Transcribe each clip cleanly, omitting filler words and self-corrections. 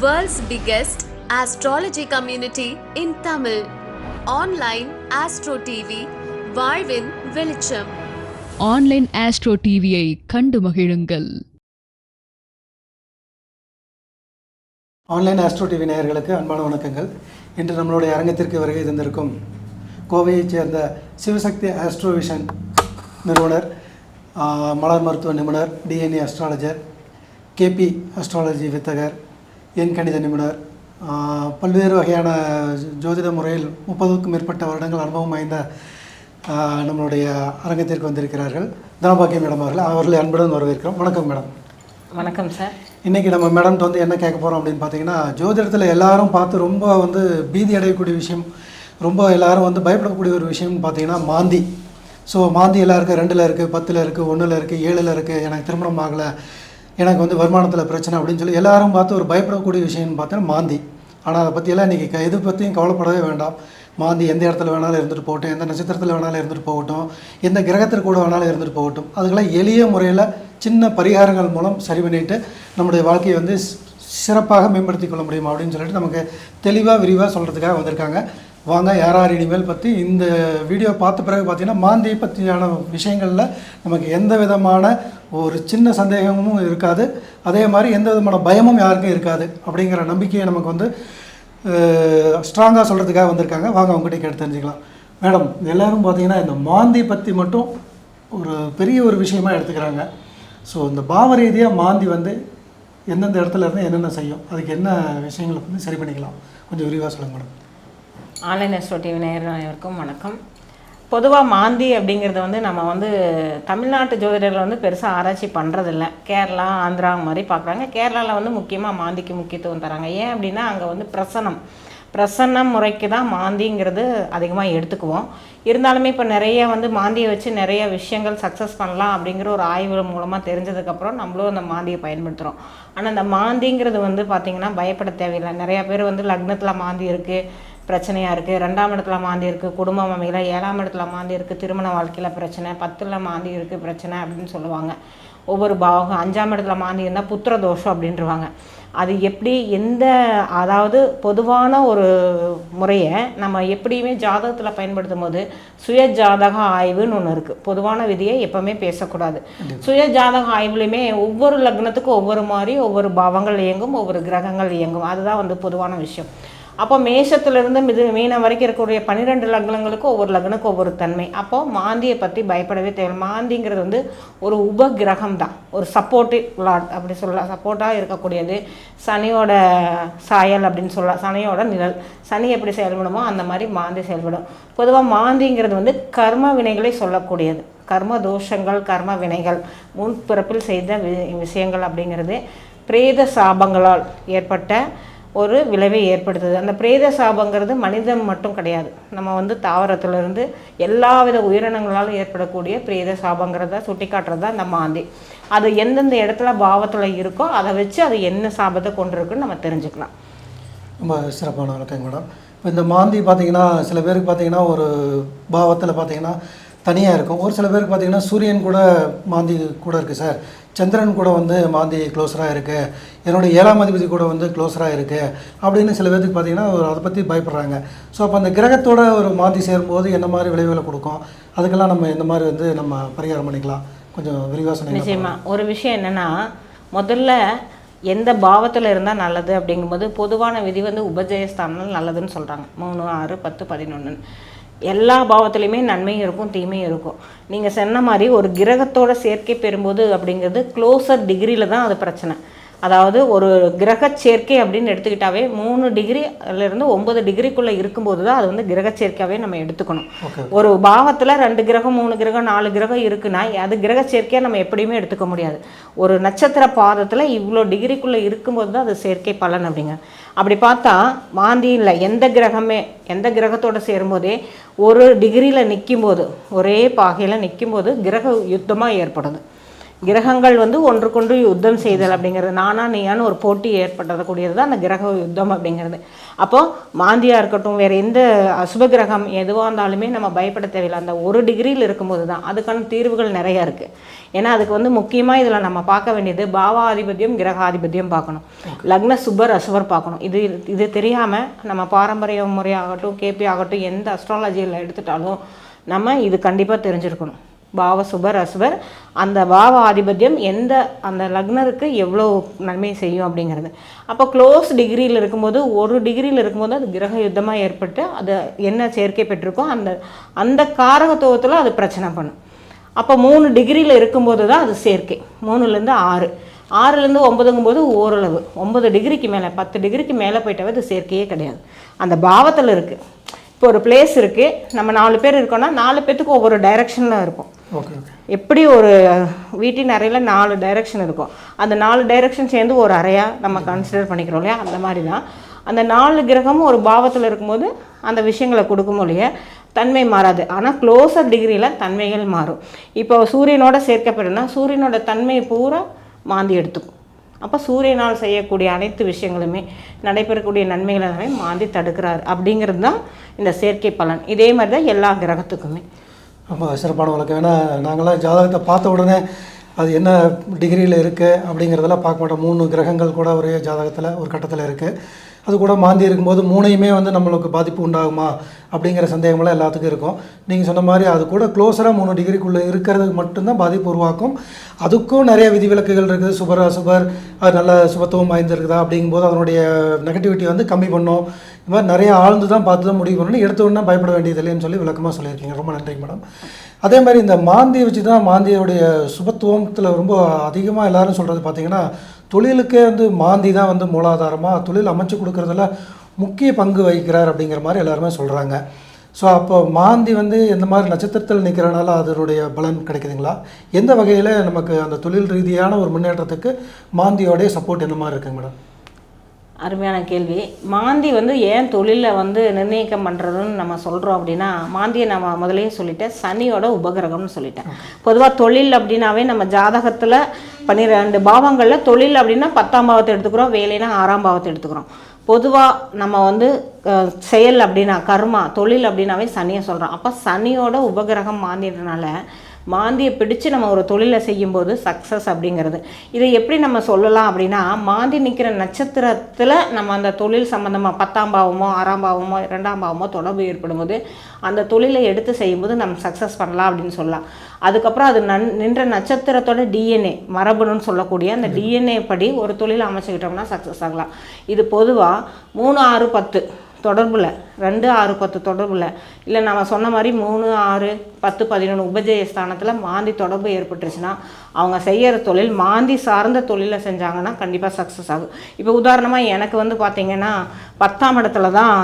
World's biggest astrology community in Tamil. Online Astro TV, வாழ்வின் வெளிச்சம். Online astro டிவியை கண்டு மகிழுங்கள். ஆன்லைன் ஆஸ்ட்ரோ டிவி நேயர்களுக்கு அன்பான வணக்கங்கள். இன்று நம்மளுடைய அரங்கத்திற்கு வருகை தந்திருக்கும் கோவையைச் சேர்ந்த சிவசக்தி ஆஸ்ட்ரோவிஷன் நிறுவனர், மலர் மருத்துவ நிபுணர், டிஎன்ஏ அஸ்ட்ராலஜர், கேபி அஸ்ட்ராலஜி வித்தகர், எண் கணித நிபுணர், பல்வேறு வகையான ஜோதிட முறையில் 30க்கும் மேற்பட்ட வருடங்கள் அனுபவம் வாய்ந்த நம்மளுடைய அரங்கத்திற்கு வந்திருக்கிறார்கள். தனபாக்கியம் மேடம் அவர்களை அன்புடன் வரவேற்கிறோம். வணக்கம் மேடம். வணக்கம் சார். இன்றைக்கி நம்ம மேடம் வந்து என்ன கேட்க போகிறோம் அப்படின்னு பார்த்தீங்கன்னா, ஜோதிடத்தில் எல்லாரும் பார்த்து ரொம்ப பீதி அடையக்கூடிய விஷயம், ரொம்ப எல்லாரும் பயப்படக்கூடிய ஒரு விஷயம்னு பார்த்தீங்கன்னா மாந்தி. ஸோ மாந்தி எல்லாருக்கும் 2ல் இருக்குது, 10ல் இருக்குது, 1ல் இருக்குது, 7ல் இருக்குது, எனக்கு திருமணம் ஆகலை, எனக்கு வருமானத்தில் பிரச்சனை அப்படின்னு சொல்லி எல்லாரும் பார்த்து ஒரு பயப்படக்கூடிய விஷயம்னு பார்த்தீங்கன்னா மாந்தி. ஆனால் அதை பற்றியெல்லாம் இன்றைக்கி எது பற்றியும் கவலைப்படவே வேண்டாம். மாந்தி எந்த இடத்துல வேணாலும் இருந்துட்டு போகட்டும், எந்த நட்சத்திரத்தில் வேணாலும் இருந்துட்டு போகட்டும், எந்த கிரகத்திற்கு கூட வேணாலும் இருந்துட்டு போகட்டும், அதுக்கெல்லாம் எளிய முறையில் சின்ன பரிகாரங்கள் மூலம் சரி பண்ணிவிட்டு நம்முடைய வாழ்க்கையை சிறப்பாக மேம்படுத்தி கொள்ள முடியும் அப்படின்னு சொல்லிட்டு நமக்கு தெளிவாக விரிவாக சொல்கிறதுக்காக வந்திருக்காங்க. வாங்க, யார் இனிமேல் பற்றி இந்த வீடியோ பார்த்த பிறகு பார்த்திங்கன்னா மாந்தியை பற்றியான விஷயங்களில் நமக்கு எந்த விதமான ஒரு சின்ன சந்தேகமும் இருக்காது, அதே மாதிரி எந்த விதமான பயமும் யாருக்கும் இருக்காது அப்படிங்கிற நம்பிக்கையை நமக்கு ஸ்ட்ராங்காக சொல்கிறதுக்காக வந்திருக்காங்க. வாங்க அவங்ககிட்ட கேட்டு தெரிஞ்சுக்கலாம். மேடம், எல்லோரும் பார்த்திங்கன்னா இந்த மாந்தி பற்றி மட்டும் ஒரு பெரிய ஒரு விஷயமாக எடுத்துக்கிறாங்க. ஸோ இந்த பாவ ரீதியாக மாந்தி எந்தெந்த இடத்துல இருந்து என்னென்ன செய்யும், அதுக்கு என்ன விஷயங்களை சரி பண்ணிக்கலாம், கொஞ்சம் விரிவாக சொல்லுங்கள் மேடம். ஆன்லைன் ஆஸ்ட்ரோ டிவி நேயர்களுக்கும் வணக்கம். பொதுவாக மாந்தி அப்படிங்கிறது நம்ம தமிழ்நாட்டு ஜோதிடர்கள் பெருசாக ஆராய்ச்சி பண்ணுறதில்ல. கேரளா, ஆந்திரா மாதிரி பார்க்குறாங்க. கேரளாவில் முக்கியமாக மாந்திக்கு முக்கியத்துவம் தராங்க. ஏன் அப்படின்னா அங்கே பிரசன்னம் முறைக்கு தான் மாந்திங்கிறது அதிகமாக எடுத்துக்குவோம். இருந்தாலுமே இப்போ நிறைய மாந்தியை வச்சு நிறைய விஷயங்கள் சக்ஸஸ் பண்ணலாம் அப்படிங்கிற ஒரு ஆய்வு மூலமாக தெரிஞ்சதுக்கப்புறம் நம்மளும் அந்த மாந்தியை பயன்படுத்துகிறோம். ஆனால் அந்த மாந்திங்கிறது பார்த்திங்கன்னா பயப்பட தேவையில்லை. நிறையா பேர் லக்னத்தில் மாந்தி இருக்குது, பிரச்சனையாக இருக்குது, 2ஆம் இடத்துல மாந்தி இருக்குது, குடும்பம் அமையல, 7ஆம் இடத்துல மாந்தி இருக்குது, திருமண வாழ்க்கையில் பிரச்சனை, 10ல் மாந்தி இருக்குது பிரச்சனை அப்படின்னு சொல்லுவாங்க. ஒவ்வொரு பாவகம் 5ஆம் இடத்துல மாந்தி இருந்தால் புத்திர தோஷம் அப்படின்றவாங்க. அது எப்படி அதாவது பொதுவான ஒரு முறையை நம்ம எப்படியுமே ஜாதகத்தில் பயன்படுத்தும் போது சுய ஜாதக ஆய்வுன்னு ஒன்று இருக்குது. பொதுவான விதியை எப்போவுமே பேசக்கூடாது. சுய ஜாதக ஆய்வுலையுமே ஒவ்வொரு லக்னத்துக்கும் ஒவ்வொரு மாதிரி ஒவ்வொரு பாவங்கள் இயங்கும், ஒவ்வொரு கிரகங்கள் இயங்கும். அதுதான் பொதுவான விஷயம். அப்போ மேஷத்துலேருந்து மீனம் வரைக்கும் இருக்கக்கூடிய 12 லக்னங்களுக்கும் ஒவ்வொரு லக்னுக்கும் ஒவ்வொரு தன்மை. அப்போது மாந்தியை பற்றி பயப்படவே தேவை. மாந்திங்கிறது ஒரு உபகிரகம் தான், ஒரு சப்போர்ட்டிவ் லாட் அப்படி சொல்லலாம். சப்போர்ட்டாக இருக்கக்கூடியது சனியோட சாயல் அப்படின்னு சொல்லலாம், சனியோட நிழல். சனி எப்படி செயல்படுமோ அந்த மாதிரி மாந்தி செயல்படும். பொதுவாக மாந்திங்கிறது கர்ம வினைகளை சொல்லக்கூடியது. கர்ம தோஷங்கள், கர்ம வினைகள், முன்பிறப்பில் செய்த விஷயங்கள் அப்படிங்கிறது பிரேத சாபங்களால் ஏற்பட்ட ஒரு விளைவை ஏற்படுத்துது. அந்த பிரேத சாபங்கிறது மனிதன் மட்டும் கிடையாது, நம்ம தாவரத்திலிருந்து எல்லா வித உயிரினங்களால் ஏற்படக்கூடிய பிரேத சாபங்கிறத சுட்டி காட்டுறது தான் இந்த மாந்தி. அது எந்தெந்த இடத்துல பாவத்தில் இருக்கோ அதை வச்சு அது என்ன சாபத்தை கொண்டிருக்குன்னு நம்ம தெரிஞ்சுக்கலாம். ரொம்ப சிறப்பான வணக்கம் மேடம். இப்போ இந்த மாந்தி பார்த்திங்கன்னா சில பேருக்கு பார்த்திங்கன்னா ஒரு பாவத்தில் பார்த்திங்கன்னா தனியாக இருக்கும். ஒரு சில பேருக்கு பார்த்திங்கன்னா சூரியன் கூட மாந்தி கூட இருக்குது சார், சந்திரன் கூட மாந்தி க்ளோஸராக இருக்குது, என்னோடய 7ஆம் அதிபதி கூட க்ளோஸராக இருக்குது அப்படின்னு சில பேருக்கு பார்த்திங்கன்னா அதை பற்றி பயப்படுறாங்க. ஸோ அப்போ அந்த கிரகத்தோட ஒரு மாந்தி சேரும்போது என்ன மாதிரி விளைவுகளை கொடுக்கும், அதுக்கெல்லாம் நம்ம எந்த மாதிரி நம்ம பரிகாரம் பண்ணிக்கலாம், கொஞ்சம் விரிவாக சொன்னீங்க. நிச்சயமாக. ஒரு விஷயம் என்னென்னா, முதல்ல எந்த பாவத்தில் இருந்தால் நல்லது அப்படிங்கும்போது பொதுவான விதி உபஜயஸ்தானம் நல்லதுன்னு சொல்கிறாங்க. 3, 6, 10, 11 எல்லா பாவத்துலேயுமே நன்மையும் இருக்கும், தீமையும் இருக்கும். நீங்கள் சொன்ன மாதிரி ஒரு கிரகத்தோட சேர்க்கை பெறும்போது அப்படிங்கிறது க்ளோசர் டிகிரியில் தான் அது பிரச்சனை. அதாவது ஒரு கிரக சேர்க்கை அப்படின்னு எடுத்துக்கிட்டாவே 3 டிகிரிலேருந்து 9 டிகிரிக்குள்ளே இருக்கும்போது தான் அது கிரக சேர்க்கையாகவே நம்ம எடுத்துக்கணும். ஒரு பாவத்தில் 2 கிரகம், 3 கிரகம், 4 கிரகம் இருக்குன்னா அது கிரக சேர்க்கையாக நம்ம எப்படியுமே எடுத்துக்க முடியாது. ஒரு நட்சத்திர பாதத்தில் இவ்வளோ டிகிரிக்குள்ளே இருக்கும்போது தான் அது சேர்க்கை பலன் அப்படிங்க. அப்படி பார்த்தா மாந்தியில் எந்த கிரகத்தோடு சேரும்போதே ஒரு டிகிரியில் நிற்கும்போது, ஒரே பாகையில் நிற்கும்போது கிரக யுத்தமாக ஏற்படுது. கிரகங்கள் வந்து ஒன்றுக்கொன்று யுத்தம் செய்தல் அப்படிங்கிறது, நானா நீயான்னு ஒரு போட்டி ஏற்படுத்தக்கூடியது தான் அந்த கிரக யுத்தம் அப்படிங்கிறது. அப்போது மாந்தியாக இருக்கட்டும், வேறு எந்த அசுப கிரகம் எதுவாக இருந்தாலுமே நம்ம பயப்பட தேவையில்லை. அந்த 1 டிகிரியில் இருக்கும்போது தான் அதுக்கான தீர்வுகள் நிறையா இருக்குது. ஏன்னா அதுக்கு வந்து முக்கியமாக இதில் நம்ம பார்க்க வேண்டியது பாவாதிபத்தியம் கிரகாதிபத்தியம் பார்க்கணும், லக்ன சுபர் அசுபர் பார்க்கணும். இது தெரியாமல் நம்ம பாரம்பரிய முறையாகட்டும் கேபி ஆகட்டும் எந்த அஸ்ட்ராலஜியில் எடுத்துட்டாலும் நம்ம இது கண்டிப்பாக தெரிஞ்சிருக்கணும். பாவ சுபர் அசுபர், அந்த பாவ ஆதிபத்தியம் எந்த அந்த லக்னருக்கு எவ்வளோ நன்மை செய்யும் அப்படிங்கிறது. அப்போ க்ளோஸ் டிகிரியில் இருக்கும்போது 1 டிகிரியில் இருக்கும்போது அது கிரக யுத்தமாக ஏற்பட்டு அது என்ன சேர்க்கை பெற்றிருக்கோ அந்த காரகத்துவத்தில் அது பிரச்சனை பண்ணும். அப்போ 3 டிகிரியில் இருக்கும்போது தான் அது சேர்க்கை. 3லேருந்து 6, 6லேருந்து 9ங்கும்போது ஓரளவு 9 டிகிரிக்கு மேலே 10 டிகிரிக்கு மேலே போயிட்டாவே அது சேர்க்கையே கிடையாது, அந்த பாவத்தில் இருக்குது. இப்போ ஒரு பிளேஸ் இருக்குது, நம்ம 4 பேர் இருக்கோம்னா 4 பேர்த்துக்கு ஒவ்வொரு டைரெக்ஷனில் இருக்கும். எப்படி ஒரு வீட்டின் அறையில் 4 டைரெக்ஷன் இருக்கும், அந்த 4 டைரெக்ஷன் சேர்ந்து ஒரு அறையாக நம்ம கன்சிடர் பண்ணிக்கிறோம் இல்லையா? அந்த மாதிரி தான் அந்த 4 கிரகமும் ஒரு பாவத்தில் இருக்கும்போது அந்த விஷயங்களை கொடுக்கும் இல்லையா, தன்மை மாறாது. ஆனால் க்ளோசர் டிகிரியில் தன்மைகள் மாறும். இப்போ சூரியனோட சேர்க்கப்படுனா சூரியனோட தன்மை பூரா மாந்தி எடுத்துக்கும். அப்போ சூரியனால் செய்யக்கூடிய அனைத்து விஷயங்களுமே நடைபெறக்கூடிய நன்மைகளை எல்லாமே மாந்தி தடுக்கிறார் அப்படிங்கிறது தான் இந்த செயற்கை பலன். இதே மாதிரி தான் எல்லா கிரகத்துக்குமே. ரொம்ப சிறப்பான வழக்கம். ஏன்னா நாங்களாம் ஜாதகத்தை பார்த்த உடனே அது என்ன டிகிரியில் இருக்குது அப்படிங்கிறதெல்லாம் பார்க்க மாட்டோம். 3 கிரகங்கள் கூட ஒரே ஜாதகத்தில் ஒரு கட்டத்தில் இருக்குது. அது கூட மாந்தி இருக்கும்போது 3யுமே வந்து நம்மளுக்கு பாதிப்பு உண்டாகுமா அப்படிங்கிற சந்தேகமெல்லாம் எல்லாத்துக்கும் இருக்கும். நீங்கள் சொன்ன மாதிரி அது கூட க்ளோஸராக 3 டிகிரிக்குள்ளே இருக்கிறதுக்கு மட்டும்தான் பாதிப்பு உருவாக்கும். அதுக்கும் நிறைய விதிவிலக்குகள் இருக்குது. சுபர் அசுபர் அது நல்ல சுபத்துவம் வாய்ந்திருக்குதா அப்படிங்கும்போது அதனுடைய நெகட்டிவிட்டி வந்து கம்மி பண்ணும். இது மாதிரி நிறைய ஆழ்ந்து தான் பார்த்து தான் முடிவு பண்ணணும். எடுத்த உடனே பயப்பட வேண்டியது இல்லைன்னு சொல்லி விளக்கமாக சொல்லியிருக்கீங்க. ரொம்ப நன்றிங்க மேடம். அதே மாதிரி இந்த மாந்தியை வச்சு தான் மாந்தியோடைய சுபத்துவத்தில் ரொம்ப அதிகமாக எல்லாரும் சொல்கிறது பார்த்திங்கன்னா, தொழிலுக்கே வந்து மாந்தி தான் வந்து மூலாதாரமாக தொழில் அமைச்சு கொடுக்குறதுல முக்கிய பங்கு வகிக்கிறார் அப்படிங்கிற மாதிரி எல்லாருமே சொல்கிறாங்க. ஸோ அப்போ மாந்தி வந்து எந்த மாதிரி நட்சத்திரத்தில் நிற்கிறனால அதனுடைய பலன் கிடைக்குதுங்களா? எந்த வகையில் நமக்கு அந்த தொழில் ரீதியான ஒரு முன்னேற்றத்துக்கு மாந்தியோடைய சப்போர்ட் என்ன மாதிரி இருக்குங்க மேடம்? அருமையான கேள்வி. மாந்தி வந்து ஏன் தொழிலில் வந்து நிர்ணயிக்கம் பண்ணுறதுன்னு நம்ம சொல்கிறோம் அப்படின்னா, மாந்தியை நம்ம முதலையே சொல்லிட்டேன், சனியோட உபகிரகம்னு சொல்லிட்டேன். பொதுவாக தொழில் அப்படின்னாவே நம்ம ஜாதகத்தில் 12 பாவங்களில் தொழில் அப்படின்னா 10ஆம் பாவத்தை எடுத்துக்கிறோம், வேலைனா 6ஆம் பாவத்தை எடுத்துக்கிறோம். பொதுவாக நம்ம வந்து செயல் அப்படின்னா கர்மா, தொழில் அப்படின்னாவே சனியை சொல்கிறோம். அப்போ சனியோட உபகிரகம் மாந்தின்றனால மாந்தியை பிடிச்சு நம்ம ஒரு தொழிலை செய்யும்போது சக்ஸஸ் அப்படிங்கிறது. இதை எப்படி நம்ம சொல்லலாம் அப்படின்னா, மாந்தி நிற்கிற நட்சத்திரத்தில் நம்ம அந்த தொழில் சம்மந்தமாக 10ஆம் பாவமோ 6ஆம் பாவமோ 2ஆம் பாவமோ தொடர்பு ஏற்படும்போது அந்த தொழிலை எடுத்து செய்யும்போது நம்ம சக்ஸஸ் பண்ணலாம் அப்படின்னு சொல்லலாம். அதுக்கப்புறம் அது நின்ற நட்சத்திரத்தோட டிஎன்ஏ மரபணுன்னு சொல்லக்கூடிய அந்த டிஎன்ஏ படி ஒரு தொழிலை அமைச்சுக்கிட்டோம்னா சக்ஸஸ் ஆகலாம். இது பொதுவாக 3, 6, 10 தொடர்பில், 2, 6, 10 தொடர்பில், இல்லை நம்ம சொன்ன மாதிரி 3, 6, 10, 11 உபஜய ஸ்தானத்தில் மாந்தி தொடர்பு ஏற்பட்டுருச்சுன்னா அவங்க செய்கிற தொழில் மாந்தி சார்ந்த தொழிலை செஞ்சாங்கன்னா கண்டிப்பாக சக்ஸஸ் ஆகும். இப்போ உதாரணமாக எனக்கு வந்து பார்த்திங்கன்னா 10ஆம் இடத்துல தான்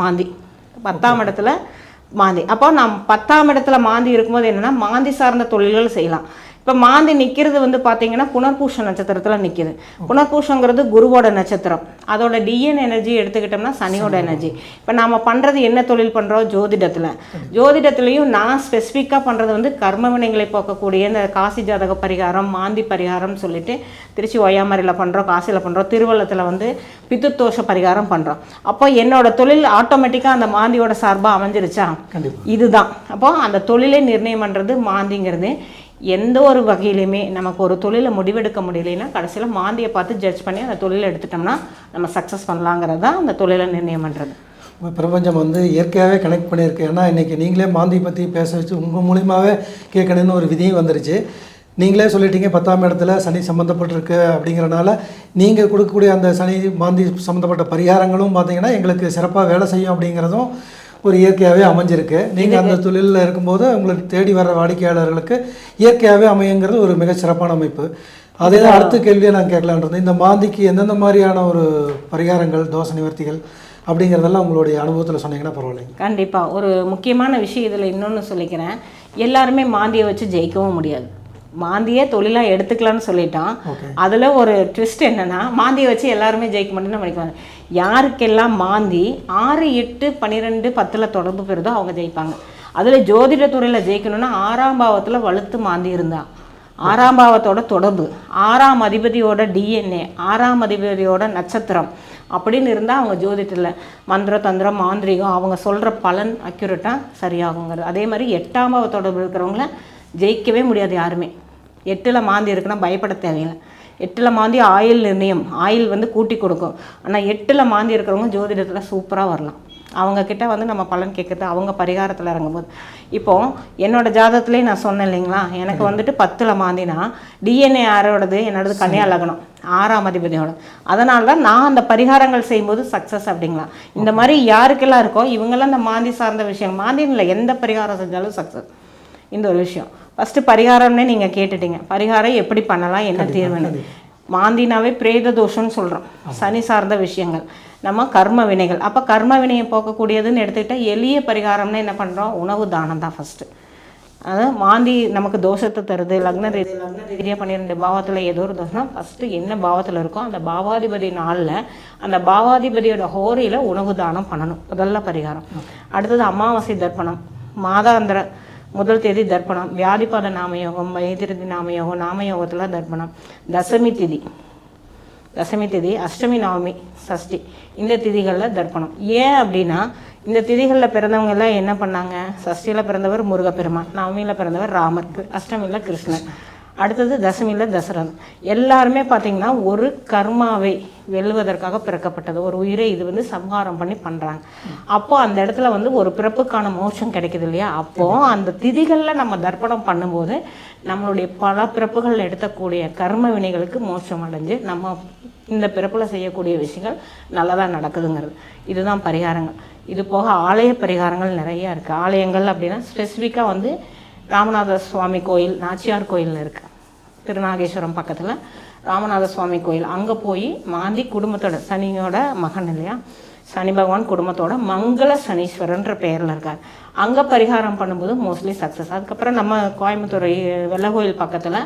மாந்தி, 10ஆம் இடத்துல மாந்தி. அப்போ நான் 10ஆம் இடத்துல மாந்தி இருக்கும்போது என்னென்னா மாந்தி சார்ந்த தொழில்கள் செய்யலாம். இப்போ மாந்தி நிற்கிறது வந்து பார்த்திங்கன்னா புனர்பூஷ நட்சத்திரத்தில் நிற்கிது. புனர்பூஷங்கிறது குருவோட நட்சத்திரம், அதோட டிஎன் எனர்ஜி எடுத்துக்கிட்டோம்னா சனியோட எனர்ஜி. இப்போ நாம் பண்ணுறது என்ன தொழில் பண்ணுறோம்? ஜோதிடத்துலேயும் நான் ஸ்பெசிஃபிக்காக பண்ணுறது வந்து கர்ம வினைகளை போக்கக்கூடிய இந்த காசி ஜாதக பரிகாரம், மாந்தி பரிகாரம்னு சொல்லிட்டு திருச்சி ஒய்யாமரியில் பண்ணுறோம், காசியில் பண்ணுறோம், திருவள்ளத்தில் வந்து பித்துத்தோஷ பரிகாரம் பண்ணுறோம். அப்போ என்னோட தொழில் ஆட்டோமேட்டிக்காக அந்த மாந்தியோட சார்பாக அமைஞ்சிருச்சா? இதுதான். அப்போ அந்த தொழிலை நிர்ணயம் பண்ணுறது மாந்திங்கிறது. எந்த ஒரு வகையிலையுமே நமக்கு ஒரு தொழிலை முடிவெடுக்க முடியலைன்னா கடைசியில் மாந்தியை பார்த்து ஜட்ஜ் பண்ணி அந்த தொழிலை எடுத்துட்டோம்னா நம்ம சக்ஸஸ் பண்ணலாங்கிறது தான் அந்த தொழிலை நிர்ணயம் பண்ணுறது. பிரபஞ்சம் வந்து இயற்கையாகவே கனெக்ட் பண்ணியிருக்கு. ஏன்னா இன்றைக்கி நீங்களே மாந்தி பற்றி பேச வச்சு உங்கள் மூலியமாகவே கேட்கணுன்னு ஒரு விதியும் வந்துருச்சு. நீங்களே சொல்லிட்டீங்க 10ஆம் இடத்துல சனி சம்மந்தப்பட்டிருக்கு அப்படிங்கிறனால நீங்கள் கொடுக்கக்கூடிய அந்த சனி மாந்தி சம்மந்தப்பட்ட பரிகாரங்களும் பார்த்திங்கன்னா எங்களுக்கு சிறப்பாக வேலை செய்யும் அப்படிங்கிறதும் ஒரு இயற்கையாகவே அமைஞ்சிருக்கு. நீங்கள் அந்த தொழிலில் இருக்கும்போது உங்களுக்கு தேடி வர்ற வாடிக்கையாளர்களுக்கு இயற்கையாகவே அமையுங்கிறது ஒரு மிக சிறப்பான அமைப்பு. அதே தான் அடுத்த கேள்வியை நான் கேட்கலான்றது, இந்த மாந்திக்கு எந்தெந்த மாதிரியான ஒரு பரிகாரங்கள், தோஷ நிவர்த்திகள் அப்படிங்கிறதெல்லாம் உங்களுடைய அனுபவத்தில் சொன்னீங்கன்னா பரவாயில்லைங்க. கண்டிப்பாக ஒரு முக்கியமான விஷயம் இதில் இன்னொன்று சொல்லிக்கிறேன். எல்லாருமே மாந்தியை வச்சு ஜெயிக்கவும் முடியாது. மாந்தியே தொழிலாக எடுத்துக்கலான்னு சொல்லிட்டான். அதில் ஒரு ட்விஸ்ட் என்னென்னா, மாந்தியை வச்சு எல்லாருமே ஜெயிக்க மாட்டேன்னு நினைக்கிறாங்க. யாருக்கெல்லாம் மாந்தி 6, 8, 12, 10 தொடர்பு பெறுதோ அவங்க ஜெயிப்பாங்க. அதில் ஜோதிட துறையில் ஜெயிக்கணும்னா 6ஆம் பாவத்தில் வலுத்து மாந்தி இருந்தா 6ஆம் பாவத்தோட தொடர்பு, 6ஆம் அதிபதியோட டிஎன்ஏ, 6ஆம் அதிபதியோட நட்சத்திரம் அப்படின்னு இருந்தால் அவங்க ஜோதிடத்தில் மந்திர தந்திரம் மாந்திரிகம் அவங்க சொல்கிற பலன் அக்யூரேட்டாக சரியாகுங்கிறது. அதே மாதிரி 8ஆம் பாவ தொடர்பு இருக்கிறவங்கள ஜெயிக்கவே முடியாது யாருமே. 8ல் மாந்தி இருக்குன்னா பயப்பட தேவையில்லை. 8ல் மாந்தி ஆயில் நிர்ணயம், ஆயில் வந்து கூட்டி கொடுக்கும். ஆனால் 8ல் மாந்தி இருக்கிறவங்க ஜோதிடத்தில் சூப்பராக வரலாம். அவங்கக்கிட்ட வந்து நம்ம பலன் கேட்குறது அவங்க பரிகாரத்தில் இறங்கும்போது. இப்போது என்னோடய ஜாதகத்துலேயே நான் சொன்னேன் இல்லைங்களா, எனக்கு வந்துட்டு 10ல் மாந்தினா டிஎன்ஏ யாரோடது, என்னோடது கன்னியா லக்னம், 6ஆம் அதிபதியோட. அதனால தான் நான் அந்த பரிகாரங்கள் செய்யும்போது சக்ஸஸ் அப்படிங்களா. இந்த மாதிரி யாருக்கெல்லாம் இருக்கோ இவங்கெல்லாம் இந்த மாந்தி சார்ந்த விஷயம், மாந்தின்னு இல்லை எந்த பரிகாரம் செஞ்சாலும் சக்ஸஸ். இந்த ஒரு விஷயம் ஃபஸ்ட்டு பரிகாரம்னே நீங்கள் கேட்டுட்டீங்க. பரிகாரம் எப்படி பண்ணலாம், என்ன தீர்வுன்னு. மாந்தினாவே பிரேத தோஷம்னு சொல்கிறோம், சனி சார்ந்த விஷயங்கள், நம்ம கர்ம வினைகள். அப்போ கர்ம வினையை போக்கக்கூடியதுன்னு எடுத்துக்கிட்டால் எளிய பரிகாரம்னு என்ன பண்ணுறோம், உணவு தானம் தான் ஃபஸ்ட்டு. அதாவது மாந்தி நமக்கு தோஷத்தை தருது, லக்ன ரீதியாக 12 பாவத்தில் ஏதோ ஒரு தோஷம்னா ஃபஸ்ட்டு என்ன பாவத்தில் இருக்கோ அந்த பாவாதிபதி நாளில் அந்த பாவாதிபதியோட ஹோரையில் உணவு தானம் பண்ணணும், முதல்ல பரிகாரம். அடுத்தது அமாவாசை தர்ப்பணம், மாதாந்திர முதல் தேதி தர்ப்பணம், வியாதிபாத நாமயோகம், வைத்திருதி நாமயோகம், நாமயோகத்தில் தர்ப்பணம், தசமி திதி, அஷ்டமி நவமி சஷ்டி, இந்த திதிகளில் தர்ப்பணம். ஏன் அப்படின்னா இந்த திதிகளில் பிறந்தவங்க எல்லாம் என்ன பண்ணாங்க, சஷ்டியில் பிறந்தவர் முருகப்பெருமான், நவமியில் பிறந்தவர் ராமர், அஷ்டமியில் கிருஷ்ணன், அடுத்தது தசமியில் தசரதன். எல்லாருமே பார்த்திங்கன்னா ஒரு கர்மாவை வெல்வதற்காக பிறக்கப்பட்டது, ஒரு உயிரை இது வந்து சம்ஹாரம் பண்ணி பண்ணுறாங்க. அப்போது அந்த இடத்துல வந்து ஒரு பிறப்புக்கான மோட்சம் கிடைக்குது இல்லையா. அப்போது அந்த திதிகளில் நம்ம தர்ப்பணம் பண்ணும்போது நம்மளுடைய பல பிறப்புகள் எடுக்கக்கூடிய கர்ம வினைகளுக்கு மோட்சம் அடைஞ்சு நம்ம இந்த பிறப்பில் செய்யக்கூடிய விஷயங்கள் நல்லதாக நடக்குதுங்கிறது. இதுதான் பரிகாரங்கள். இது போக ஆலய பரிகாரங்கள் நிறையா இருக்குது. ஆலயங்கள் அப்படின்னா ஸ்பெசிஃபிக்காக வந்து ராமநாத சுவாமி கோயில், நாச்சியார் கோயில் இருக்குது திருநாகேஸ்வரம் பக்கத்தில், ராமநாத சுவாமி கோயில். அங்கே போய் மாந்தி குடும்பத்தோட, சனியோட மகன் இல்லையா, சனி பகவான் குடும்பத்தோட மங்கள சனீஸ்வரன்ற பெயரில் இருக்கார். அங்கே பரிகாரம் பண்ணும்போது மோஸ்ட்லி சக்ஸஸ். அதுக்கப்புறம் நம்ம கோயம்புத்தூர் வெள்ளை கோயில் பக்கத்தில்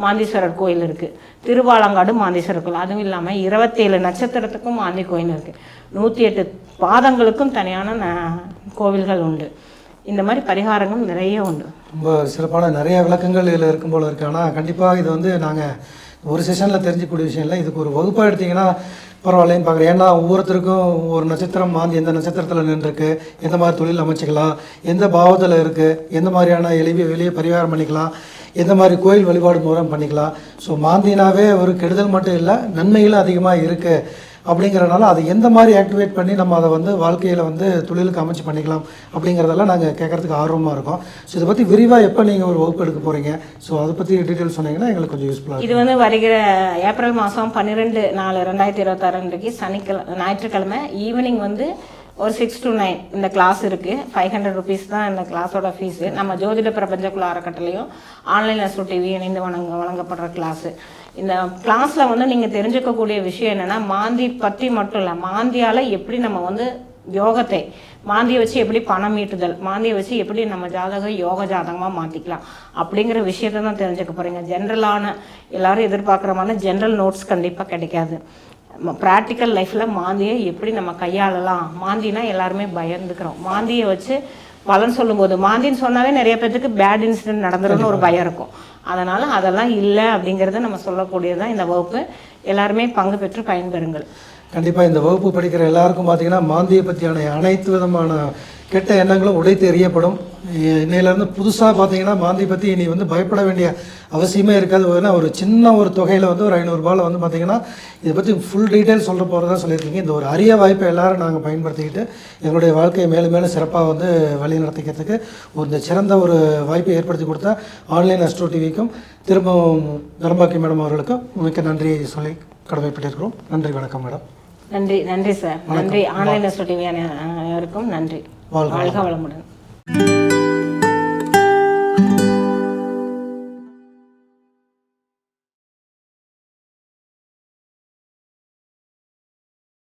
மாந்தீஸ்வரர் கோயில் இருக்குது, திருவாலங்காடு மாந்தீஸ்வரர் கோயில். அதுவும் இல்லாமல் 27 நட்சத்திரத்துக்கும் மாந்தி கோயில் இருக்குது, 108 பாதங்களுக்கும் தனியான கோவில்கள் உண்டு. இந்த மாதிரி பரிகாரங்கள் நிறைய உண்டு. ரொம்ப சிறப்பான நிறைய விளக்கங்கள் இதில் இருக்கும் போல இருக்குது. ஆனால் கண்டிப்பாக இது வந்து நாங்கள் ஒரு செஷனில் தெரிஞ்சிக்கக்கூடிய விஷயம் இல்லை, இதுக்கு ஒரு வகுப்பாக எடுத்திங்கன்னா பரவாயில்லன்னு பார்க்குறேன். ஏன்னா ஒவ்வொருத்தருக்கும் ஒரு நட்சத்திரம் மாந்தி எந்த நட்சத்திரத்தில் நின்றுருக்கு, எந்த மாதிரி தொழில் அமைச்சிக்கலாம், எந்த பாவத்தில் இருக்குது, எந்த மாதிரியான வெளியே பரிகாரம் பண்ணிக்கலாம், எந்த மாதிரி கோயில் வழிபாடு மூலம் பண்ணிக்கலாம். ஸோ மாந்தினாவே ஒரு கெடுதல் மட்டும் இல்லை, நன்மைகளும் அதிகமாக இருக்குது. அப்படிங்கிறனால அதை எந்த மாதிரி ஆக்டிவேட் பண்ணி நம்ம அதை வந்து வாழ்க்கையில் வந்து தொழிலுக்கு அமைச்சு பண்ணிக்கலாம் அப்படிங்கிறதெல்லாம் நாங்கள் கேட்குறதுக்கு ஆர்வமாக இருக்கோம். ஸோ இதை பற்றி விரிவாக எப்போ நீங்கள் ஒரு வகுப்பு எடுக்க போகிறீங்க, ஸோ அதை பற்றி டீட்டெயில் சொன்னீங்கன்னா எங்களுக்கு கொஞ்சம் யூஸ்ஃபுல்லாக. இது வந்து வருகிற ஏப்ரல் மாதம் 12/4/2026 ஞாயிற்றுக்கிழமை ஈவினிங் வந்து ஒரு 6 to 9 இந்த கிளாஸ் இருக்குது. 500 rupees தான் இந்த கிளாஸோட ஃபீஸு. நம்ம ஜோதிட பிரபஞ்சக்குள்ள அறக்கட்டளையும் ஆன்லைன் அஸ்ட்ரோ டிவி இணைந்து வழங்கப்படுற கிளாஸு. இந்த கிளாஸில் வந்து நீங்கள் தெரிஞ்சுக்கக்கூடிய விஷயம் என்னென்னா, மாந்தி பற்றி மட்டும் இல்லை, மாந்தியால் எப்படி நம்ம வந்து யோகத்தை, மாந்தியை வச்சு எப்படி பணம் ஈட்டுதல், மாந்தியை வச்சு எப்படி நம்ம ஜாதகம் யோக ஜாதகமாக மாற்றிக்கலாம் அப்படிங்கிற விஷயத்தை தான் தெரிஞ்சுக்க போகிறீங்க. ஜென்ரலான எல்லாரும் எதிர்பார்க்குற மாதிரி ஜென்ரல் நோட்ஸ் கண்டிப்பாக கிடைக்காது. ப்ராக்டிக்கல் லைஃப்பில் மாந்தியை எப்படி நம்ம கையாளலாம். மாந்தினா எல்லாருமே பயந்துக்கிறோம். மாந்தியை வச்சு பலன் சொல்லும்போது, மாந்தின்னு சொன்னாவே நிறைய பேருக்கு பேட் இன்சிடென்ட் நடந்துருன்னு ஒரு பயம் இருக்கும். அதனால் அதெல்லாம் இல்லை அப்படிங்கிறத நம்ம சொல்லக்கூடியதான் இந்த வகுப்பு. எல்லாருமே பங்கு பெற்று பயன்பெறுங்கள். கண்டிப்பாக இந்த வகுப்பு படிக்கிற எல்லாருக்கும் பார்த்திங்கன்னா மாந்தியை பற்றியான அனைத்து விதமான கெட்ட எண்ணங்களும் உடைத்து எறியப்படும். இன்னையிலேருந்து புதுசாக பார்த்தீங்கன்னா மாந்தி பற்றி இனி வந்து பயப்பட வேண்டிய அவசியமே இருக்காது. ஒரு சின்ன ஒரு தொகையில் வந்து ஒரு 500 ரூபாயில் வந்து பார்த்திங்கன்னா இதை பற்றி ஃபுல் டீட்டெயில் சொல்ல போகிறதா சொல்லியிருக்கீங்க. இந்த ஒரு அரிய வாய்ப்பை எல்லோரும் நாங்கள் பயன்படுத்திக்கிட்டு எங்களுடைய வாழ்க்கையை மேலும் மேலும் சிறப்பாக வந்து வழி நடத்திக்கிறதுக்கு இந்த சிறந்த ஒரு வாய்ப்பை ஏற்படுத்தி கொடுத்த ஆன்லைன் அஸ்ட்ரோ டிவிக்கும் திரும்பவும் தர்மபாக்கி மேடம் அவர்களுக்கும் மிக்க நன்றியை சொல்லி கடமைப்பட்டிருக்கிறோம். நன்றி, வணக்கம் மேடம். நன்றி சார். நன்றி ஆன்லைன் அஸ்ட்ரோ டிவி அனைவருக்கும் நன்றி. வாழ்க வளமுடன்.